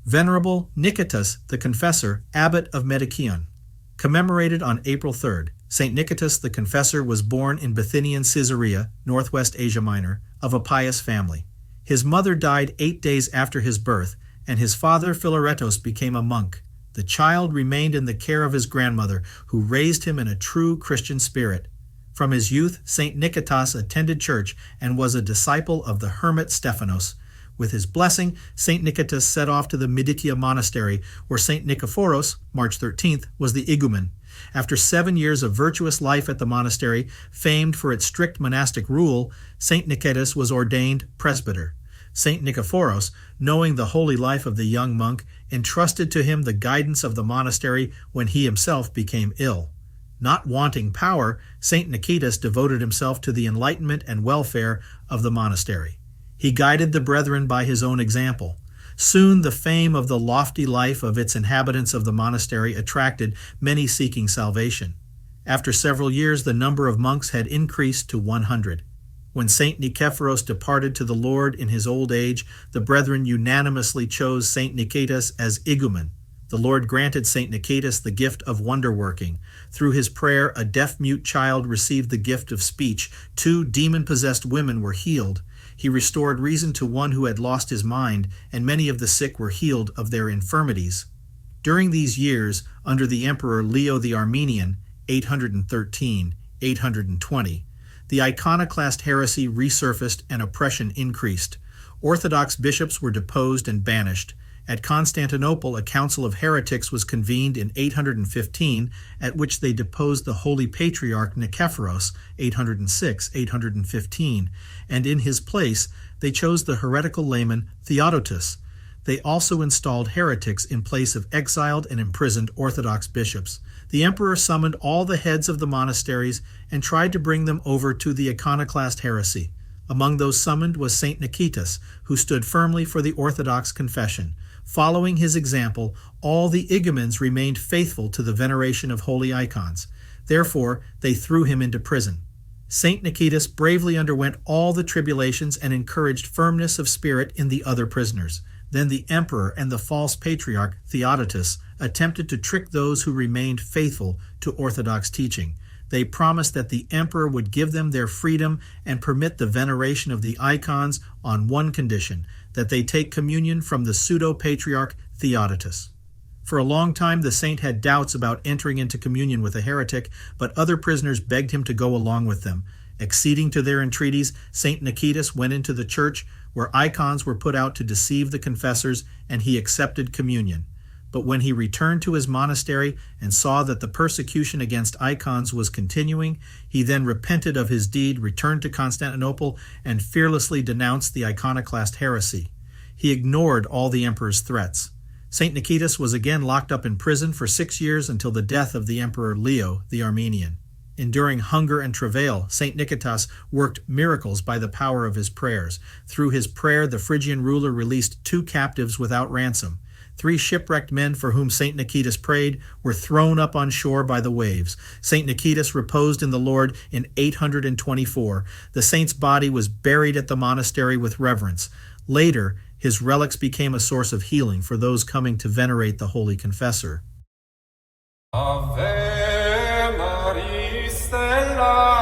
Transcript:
Venerable Niketas the Confessor, Abbot of Medikion. Commemorated on April 3rd, St. Niketas the Confessor was born in Bithynian Caesarea, northwest Asia Minor, of a pious family. His mother died 8 days after his birth, and his father Philaretos became a monk. The child remained in the care of his grandmother, who raised him in a true Christian spirit. From his youth, St. Niketas attended church and was a disciple of the hermit Stephanos. With his blessing, St. Niketas set off to the Medikion Monastery, where St. Nikephoros, March 13th, was the igumen. After 7 years of virtuous life at the monastery, famed for its strict monastic rule, St. Niketas was ordained presbyter. St. Nikephoros, knowing the holy life of the young monk, entrusted to him the guidance of the monastery when he himself became ill. Not wanting power, St. Niketas devoted himself to the enlightenment and welfare of the monastery. He guided the brethren by his own example. Soon the fame of the lofty life of its inhabitants of the monastery attracted many seeking salvation. After several years, the number of monks had increased to 100. When St. Nikephoros departed to the Lord in his old age, the brethren unanimously chose St. Niketas as igumen. The Lord granted St. Niketas the gift of wonder-working. Through his prayer, a deaf-mute child received the gift of speech. 2 demon-possessed women were healed. He restored reason to one who had lost his mind, and many of the sick were healed of their infirmities. During these years, under the Emperor Leo the Armenian, 813-820, the iconoclast heresy resurfaced and oppression increased. Orthodox bishops were deposed and banished. At Constantinople, a council of heretics was convened in 815, at which they deposed the holy patriarch Nikephoros, 806-815, and in his place they chose the heretical layman Theodotus. They also installed heretics in place of exiled and imprisoned Orthodox bishops. The emperor summoned all the heads of the monasteries and tried to bring them over to the iconoclast heresy. Among those summoned was St. Niketas, who stood firmly for the Orthodox confession. Following his example, all the igumens remained faithful to the veneration of holy icons. Therefore, they threw him into prison. St. Niketas bravely underwent all the tribulations and encouraged firmness of spirit in the other prisoners. Then the emperor and the false patriarch Theodotus attempted to trick those who remained faithful to Orthodox teaching. They promised that the emperor would give them their freedom and permit the veneration of the icons on one condition, that they take communion from the pseudo-patriarch Theodotus. For a long time, the saint had doubts about entering into communion with a heretic, but other prisoners begged him to go along with them. Acceding to their entreaties, St. Niketas went into the church, where icons were put out to deceive the confessors, and he accepted communion. But when he returned to his monastery and saw that the persecution against icons was continuing, he then repented of his deed, returned to Constantinople, and fearlessly denounced the iconoclast heresy. He ignored all the emperor's threats. St. Niketas was again locked up in prison for 6 years until the death of the Emperor Leo the Armenian. Enduring hunger and travail, St. Niketas worked miracles by the power of his prayers. Through his prayer, the Phrygian ruler released 2 captives without ransom. 3 shipwrecked men for whom St. Niketas prayed were thrown up on shore by the waves. St. Niketas reposed in the Lord in 824. The saint's body was buried at the monastery with reverence. Later, his relics became a source of healing for those coming to venerate the Holy Confessor. Ave Maria Stella